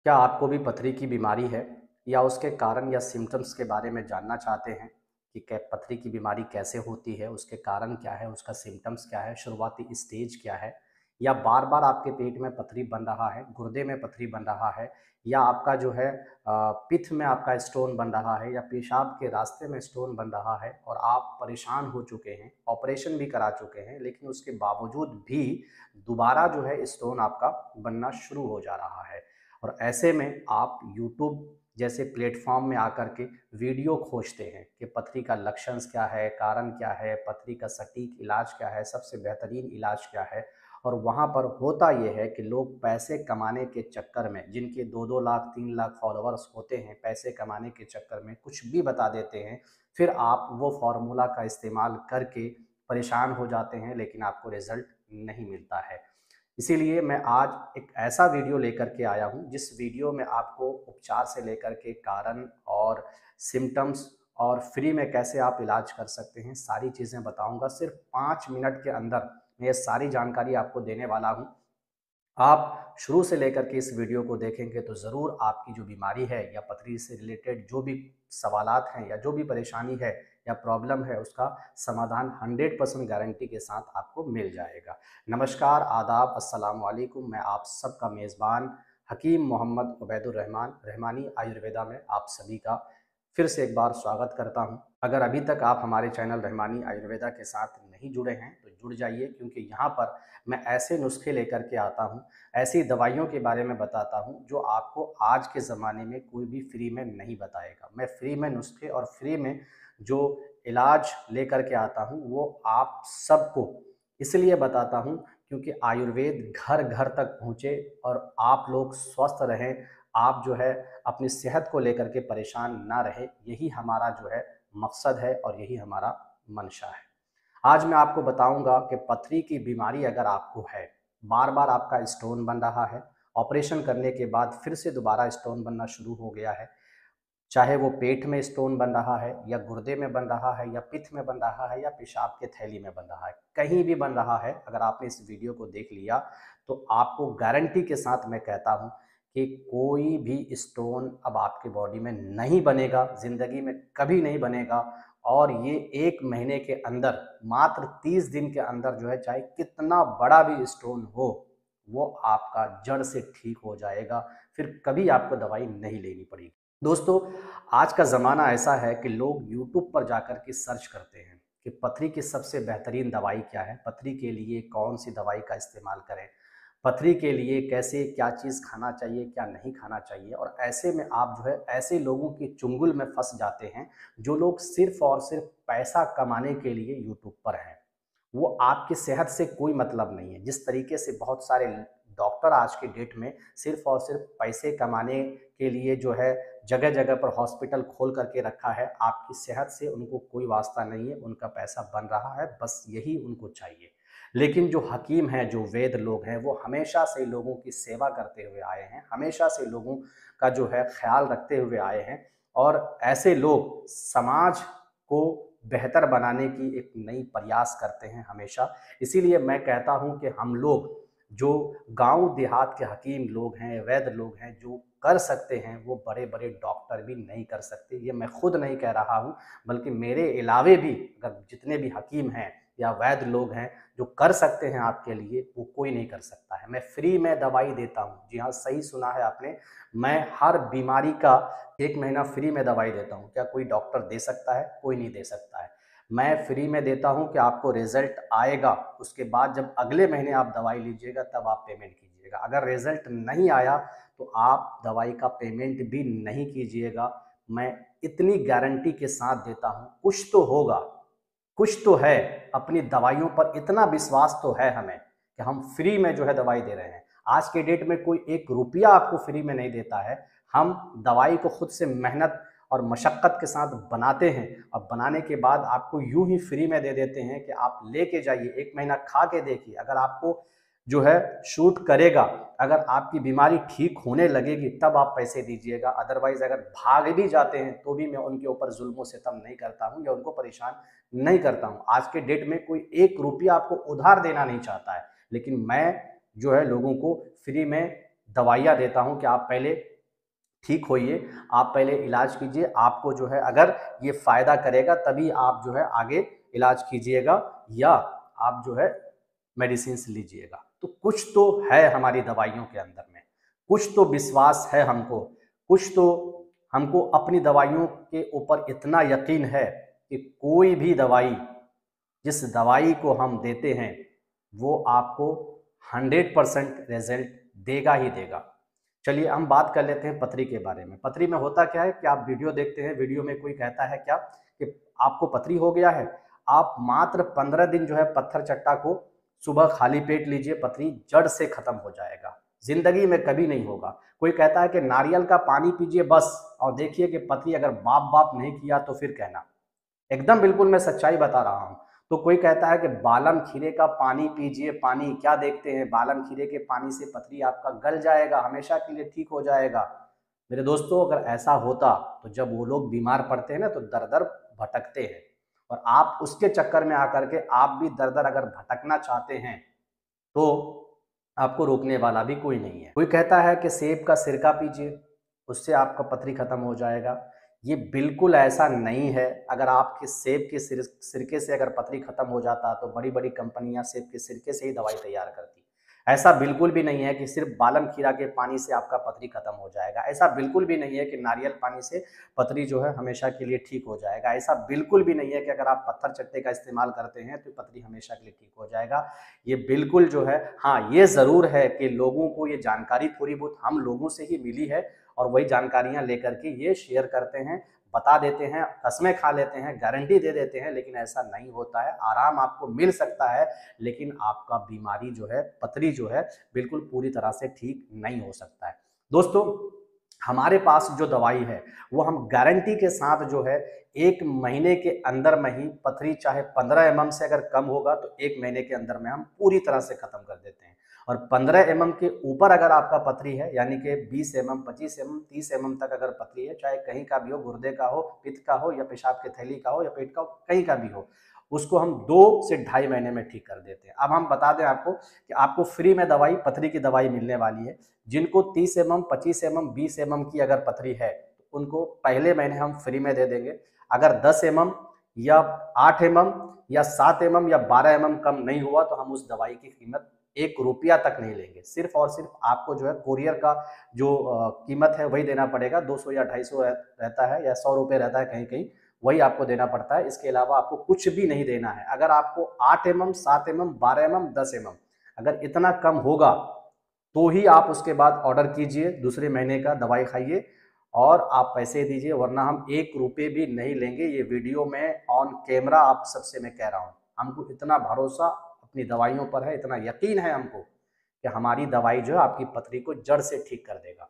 क्या आपको भी पथरी की बीमारी है या उसके कारण या सिम्टम्स के बारे में जानना चाहते हैं कि क्या पथरी की बीमारी कैसे होती है, उसके कारण क्या है, उसका सिम्टम्स क्या है, शुरुआती स्टेज क्या है, या बार-बार आपके पेट में पथरी बन रहा है, गुर्दे में पथरी बन रहा है, या आपका जो है पित्त में आपका स्टोन बन रहा है या पेशाब के रास्ते में स्टोन बन रहा है और आप परेशान हो चुके हैं, ऑपरेशन भी करा चुके हैं, लेकिन उसके बावजूद भी दोबारा जो है स्टोन आपका बनना शुरू हो जा रहा है। और ऐसे में आप यूट्यूब जैसे प्लेटफॉर्म में आकर के वीडियो खोजते हैं कि पथरी का लक्षण क्या है, कारण क्या है, पथरी का सटीक इलाज क्या है, सबसे बेहतरीन इलाज क्या है। और वहाँ पर होता ये है कि लोग पैसे कमाने के चक्कर में, जिनके 2-2 लाख 3 लाख फॉलोअर्स होते हैं, पैसे कमाने के चक्कर में कुछ भी बता देते हैं। फिर आप वो फार्मूला का इस्तेमाल करके परेशान हो जाते हैं, लेकिन आपको रिजल्ट नहीं मिलता है। इसीलिए मैं आज एक ऐसा वीडियो लेकर के आया हूँ जिस वीडियो में आपको उपचार से लेकर के कारण और सिम्टम्स और फ्री में कैसे आप इलाज कर सकते हैं, सारी चीज़ें बताऊंगा। सिर्फ 5 मिनट के अंदर मैं ये सारी जानकारी आपको देने वाला हूँ। आप शुरू से लेकर के इस वीडियो को देखेंगे तो ज़रूर आपकी जो बीमारी है या पथरी से रिलेटेड जो भी सवालात हैं या जो भी परेशानी है या प्रॉब्लम है, उसका समाधान 100% गारंटी के साथ आपको मिल जाएगा। नमस्कार, आदाब, अस्सलाम वालेकुम। मैं आप सबका मेज़बान हकीम मोहम्मद उबैदुर रहमान रहमानी आयुर्वेदा में आप सभी का फिर से एक बार स्वागत करता हूं। अगर अभी तक आप हमारे चैनल रहमानी आयुर्वेदा के साथ नहीं जुड़े हैं तो जुड़ जाइए, क्योंकि यहाँ पर मैं ऐसे नुस्खे लेकर के आता हूँ, ऐसी दवाइयों के बारे में बताता हूँ जो आपको आज के ज़माने में कोई भी फ्री में नहीं बताएगा। मैं फ्री में नुस्खे और फ्री में जो इलाज लेकर के आता हूँ वो आप सबको इसलिए बताता हूँ क्योंकि आयुर्वेद घर घर तक पहुँचे और आप लोग स्वस्थ रहें, आप जो है अपनी सेहत को लेकर के परेशान ना रहे। यही हमारा जो है मकसद है और यही हमारा मंशा है। आज मैं आपको बताऊंगा कि पथरी की बीमारी अगर आपको है, बार बार आपका स्टोन बन रहा है, ऑपरेशन करने के बाद फिर से दोबारा स्टोन बनना शुरू हो गया है, चाहे वो पेट में स्टोन बन रहा है या गुर्दे में बन रहा है या पित्त में बन रहा है या पेशाब के थैली में बन रहा है, कहीं भी बन रहा है, अगर आपने इस वीडियो को देख लिया तो आपको गारंटी के साथ मैं कहता हूँ कि कोई भी स्टोन अब आपके बॉडी में नहीं बनेगा, ज़िंदगी में कभी नहीं बनेगा। और ये 1 महीने के अंदर, मात्र 30 दिन के अंदर जो है, चाहे कितना बड़ा भी स्टोन हो, वो आपका जड़ से ठीक हो जाएगा। फिर कभी आपको दवाई नहीं लेनी पड़ेगी। दोस्तों, आज का ज़माना ऐसा है कि लोग यूट्यूब पर जाकर के सर्च करते हैं कि पथरी की सबसे बेहतरीन दवाई क्या है, पथरी के लिए कौन सी दवाई का इस्तेमाल करें, पथरी के लिए कैसे क्या चीज़ खाना चाहिए, क्या नहीं खाना चाहिए। और ऐसे में आप जो है ऐसे लोगों के चुंगल में फंस जाते हैं जो लोग सिर्फ और सिर्फ पैसा कमाने के लिए यूट्यूब पर हैं। वो आपकी सेहत से कोई मतलब नहीं है। जिस तरीके से बहुत सारे डॉक्टर आज के डेट में सिर्फ और सिर्फ पैसे कमाने के लिए जो है जगह-जगह पर हॉस्पिटल खोल करके रखा है, आपकी सेहत से उनको कोई वास्ता नहीं है, उनका पैसा बन रहा है, बस यही उनको चाहिए। लेकिन जो हकीम हैं, जो वैद्य लोग हैं, वो हमेशा से लोगों की सेवा करते हुए आए हैं, हमेशा से लोगों का जो है ख़्याल रखते हुए आए हैं। और ऐसे लोग समाज को बेहतर बनाने की एक नई प्रयास करते हैं हमेशा। इसीलिए मैं कहता हूँ कि हम लोग जो गाँव देहात के हकीम लोग हैं, वैद्य लोग हैं, जो कर सकते हैं, वो बड़े-बड़े डॉक्टर भी नहीं कर सकते। ये मैं खुद नहीं कह रहा हूँ, बल्कि मेरे अलावे भी अगर जितने भी हकीम हैं या वैद्य लोग हैं, जो कर सकते हैं आपके लिए, वो कोई नहीं कर सकता है। मैं फ्री में दवाई देता हूँ। जी हाँ, सही सुना है आपने। मैं हर बीमारी का 1 महीना फ्री में दवाई देता हूँ। क्या कोई डॉक्टर दे सकता है? कोई नहीं दे सकता है। मैं फ्री में देता हूँ कि आपको रिज़ल्ट आएगा, उसके बाद जब अगले महीने आप दवाई लीजिएगा तब आप पेमेंट कीजिएगा। अगर रिज़ल्ट नहीं आया तो आप दवाई का पेमेंट भी नहीं कीजिएगा। मैं इतनी गारंटी के साथ देता हूँ, कुछ तो होगा, कुछ तो है। अपनी दवाइयों पर इतना विश्वास तो है हमें कि हम फ्री में जो है दवाई दे रहे हैं। आज के डेट में कोई 1 रुपया आपको फ्री में नहीं देता है। हम दवाई को खुद से मेहनत और मशक्क़त के साथ बनाते हैं और बनाने के बाद आपको यूँ ही फ्री में दे देते हैं कि आप लेके जाइए, 1 महीना खा के देखिए। अगर आपको जो है शूट करेगा, अगर आपकी बीमारी ठीक होने लगेगी तब आप पैसे दीजिएगा। अदरवाइज़ अगर भाग भी जाते हैं तो भी मैं उनके ऊपर ज़ुल्म व सितम नहीं करता हूँ या उनको परेशान नहीं करता हूँ। आज के डेट में कोई 1 रुपया आपको उधार देना नहीं चाहता है, लेकिन मैं जो है लोगों को फ्री में दवाइयाँ देता हूँ कि आप पहले ठीक होइए, आप पहले इलाज कीजिए। आपको जो है अगर ये फ़ायदा करेगा तभी आप जो है आगे इलाज कीजिएगा या आप जो है मेडिसिन्स लीजिएगा। तो कुछ तो है हमारी दवाइयों के अंदर में, कुछ तो विश्वास है हमको, कुछ तो हमको अपनी दवाइयों के ऊपर इतना यकीन है कि कोई भी दवाई, जिस दवाई को हम देते हैं वो आपको 100% रिजल्ट देगा ही देगा। चलिए हम बात कर लेते हैं पथरी के बारे में। पथरी में होता क्या है कि आप वीडियो देखते हैं, वीडियो में कोई कहता है क्या कि आपको पथरी हो गया है, आप मात्र 15 दिन जो है पत्थर चट्टा को सुबह खाली पेट लीजिए, पथरी जड़ से खत्म हो जाएगा, जिंदगी में कभी नहीं होगा। कोई कहता है कि नारियल का पानी पीजिए बस और देखिए कि पथरी अगर बाप बाप नहीं किया तो फिर कहना। एकदम बिल्कुल मैं सच्चाई बता रहा हूँ। तो कोई कहता है कि बालम खीरे का पानी पीजिए, पानी क्या देखते हैं, बालम खीरे के पानी से पथरी आपका गल जाएगा, हमेशा के लिए ठीक हो जाएगा। मेरे दोस्तों, अगर ऐसा होता तो जब वो लोग बीमार पड़ते हैं ना तो दर दर भटकते हैं, और आप उसके चक्कर में आकर के आप भी दर दर अगर भटकना चाहते हैं तो आपको रोकने वाला भी कोई नहीं है। कोई कहता है कि सेब का सिरका पीजिए, उससे आपका पथरी खत्म हो जाएगा। ये बिल्कुल ऐसा नहीं है। अगर आपके सेब के सिरके से अगर पथरी खत्म हो जाता तो बड़ी बड़ी कंपनियां सेब के सिरके से ही दवाई तैयार करती। ऐसा बिल्कुल भी नहीं है कि सिर्फ बालम खीरा के पानी से आपका पथरी खत्म हो जाएगा। ऐसा बिल्कुल भी नहीं है कि नारियल पानी से पथरी जो है हमेशा के लिए ठीक हो जाएगा। ऐसा बिल्कुल भी नहीं है कि अगर आप पत्थर चट्टे का इस्तेमाल करते हैं तो पथरी हमेशा के लिए ठीक हो जाएगा। ये बिल्कुल जो है, हाँ ये ज़रूर है कि लोगों को ये जानकारी थोड़ी बहुत हम लोगों से ही मिली है और वही जानकारियाँ लेकर के ये शेयर करते हैं, बता देते हैं, कस्में खा लेते हैं, गारंटी दे देते हैं, लेकिन ऐसा नहीं होता है। आराम आपको मिल सकता है लेकिन आपका बीमारी जो है, पथरी जो है, बिल्कुल पूरी तरह से ठीक नहीं हो सकता है। दोस्तों, हमारे पास जो दवाई है वो हम गारंटी के साथ जो है 1 महीने के अंदर में ही, पथरी चाहे 15 mm से अगर कम होगा तो 1 महीने के अंदर में हम पूरी तरह से खत्म कर देते हैं। और 15 mm के ऊपर अगर आपका पथरी है, यानी कि 20 mm, 25 mm, 30 mm तक अगर पथरी है, चाहे कहीं का भी हो, गुर्दे का हो, पित्त का हो या पेशाब की थैली का हो या पेट का हो, कहीं का भी हो, उसको हम 2 से ढाई महीने में ठीक कर देते हैं। अब हम बता दें आपको कि आपको फ्री में दवाई, पथरी की दवाई मिलने वाली है। जिनको 30 mm, 25 mm, 20 mm की अगर पथरी है तो उनको पहले महीने हम फ्री में दे देंगे। अगर 10 mm या 8 mm या 7 mm या 12 mm कम नहीं हुआ तो हम उस दवाई की कीमत 1 रुपया तक नहीं लेंगे। सिर्फ और सिर्फ आपको जो है कोरियर का जो कीमत है वही देना पड़ेगा। 200 या 250 रहता है या 100 रुपये रहता है कहीं कहीं, वही आपको देना पड़ता है। इसके अलावा आपको कुछ भी नहीं देना है। अगर आपको 8 mm, 7 mm, 12 mm, 10 mm अगर इतना कम होगा तो ही आप उसके बाद ऑर्डर कीजिए, दूसरे महीने का दवाई खाइए और आप पैसे दीजिए, वरना हम 1 रुपये भी नहीं लेंगे। ये वीडियो में ऑन कैमरा आप सबसे मैं कह रहा हूँ। हमको इतना भरोसा अपनी दवाइयों पर है, इतना यकीन है हमको कि हमारी दवाई जो है आपकी पथरी को जड़ से ठीक कर देगा।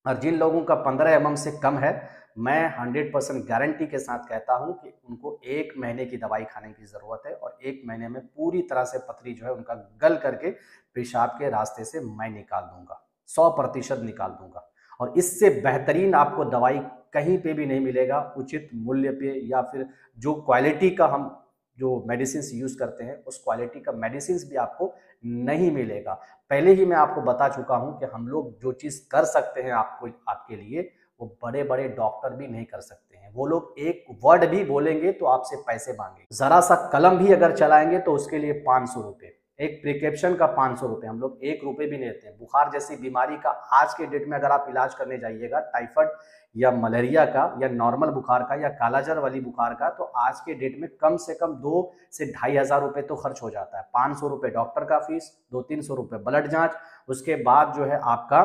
और जिन लोगों का 15 mm से कम है, मैं 100% गारंटी के साथ कहता हूं कि उनको 1 महीने की दवाई खाने की ज़रूरत है और 1 महीने में पूरी तरह से पथरी जो है उनका गल करके पेशाब के रास्ते से मैं निकाल दूंगा, 100% निकाल दूंगा। और इससे बेहतरीन आपको दवाई कहीं पे भी नहीं मिलेगा, उचित मूल्य पे या फिर जो क्वालिटी का हम जो मेडिसिन यूज़ करते हैं उस क्वालिटी का मेडिसिन भी आपको नहीं मिलेगा। पहले ही मैं आपको बता चुका हूं कि हम लोग जो चीज़ कर सकते हैं आपको, आपके लिए, वो बड़े बड़े डॉक्टर भी नहीं कर सकते हैं। वो लोग एक वर्ड भी बोलेंगे तो आपसे पैसे मांगेंगे, जरा सा कलम भी अगर चलाएंगे तो उसके लिए 500 रुपये, एक प्रिस्क्रिप्शन का 500 रुपये, हम लोग 1 रुपये भी नहीं लेते हैं। बुखार जैसी बीमारी का आज के डेट में अगर आप इलाज करने जाइएगा, टाइफाइड या मलेरिया का या नॉर्मल बुखार का या कालाजार वाली बुखार का, तो आज के डेट में कम से कम 2 से 2,500 रुपये तो खर्च हो जाता है। 500 रुपये डॉक्टर का फीस, 200-300 रुपये ब्लड जांच, उसके बाद जो है आपका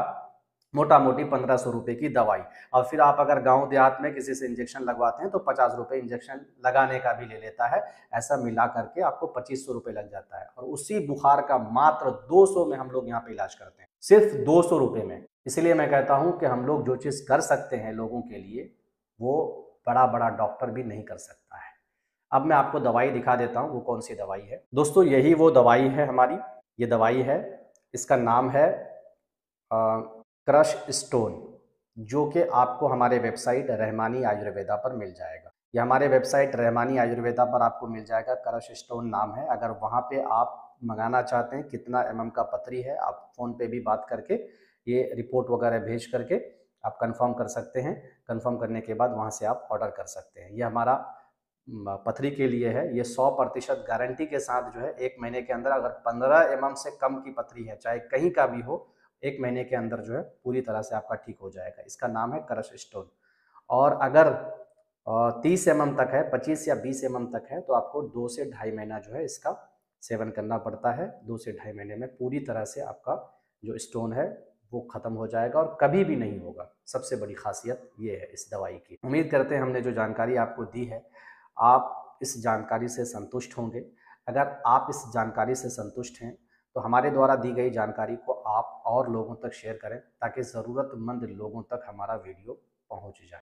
मोटा मोटी 1500 रुपये की दवाई। और फिर आप अगर गांव देहात में किसी से इंजेक्शन लगवाते हैं तो 50 रुपये इंजेक्शन लगाने का भी ले लेता है। ऐसा मिला करके आपको 2500 रुपये लग जाता है और उसी बुखार का मात्र 200 में हम लोग यहाँ पे इलाज करते हैं, सिर्फ 200 रुपये में। इसलिए मैं कहता हूँ कि हम लोग जो चीज़ कर सकते हैं लोगों के लिए, वो बड़ा बड़ा डॉक्टर भी नहीं कर सकता है। अब मैं आपको दवाई दिखा देता हूँ वो कौन सी दवाई है। दोस्तों, यही वो दवाई है हमारी। ये दवाई है, इसका नाम है क्रश स्टोन, जो कि आपको हमारे वेबसाइट रहमानी आयुर्वेदा पर मिल जाएगा। ये हमारे वेबसाइट रहमानी आयुर्वेदा पर आपको मिल जाएगा। क्रश स्टोन नाम है। अगर वहाँ पे आप मंगाना चाहते हैं, कितना mm का पथरी है, आप फ़ोन पे भी बात करके ये रिपोर्ट वगैरह भेज करके आप कंफर्म कर सकते हैं। कंफर्म करने के बाद वहाँ से आप ऑर्डर कर सकते हैं। ये हमारा पथरी के लिए है। ये 100% गारंटी के साथ जो है 1 महीने के अंदर, अगर 15 mm से कम की पथरी है, चाहे कहीं का भी हो, 1 महीने के अंदर जो है पूरी तरह से आपका ठीक हो जाएगा। इसका नाम है क्रश स्टोन। और अगर 30 mm तक है, 25 या 20 mm तक है, तो आपको 2 से ढाई महीना जो है इसका सेवन करना पड़ता है। 2 से ढाई महीने में पूरी तरह से आपका जो स्टोन है वो ख़त्म हो जाएगा और कभी भी नहीं होगा। सबसे बड़ी ख़ासियत ये है इस दवाई की। उम्मीद करते हैं हमने जो जानकारी आपको दी है, आप इस जानकारी से संतुष्ट होंगे। अगर आप इस जानकारी से संतुष्ट हैं, तो हमारे द्वारा दी गई जानकारी को आप और लोगों तक शेयर करें, ताकि ज़रूरतमंद लोगों तक हमारा वीडियो पहुँच जाए।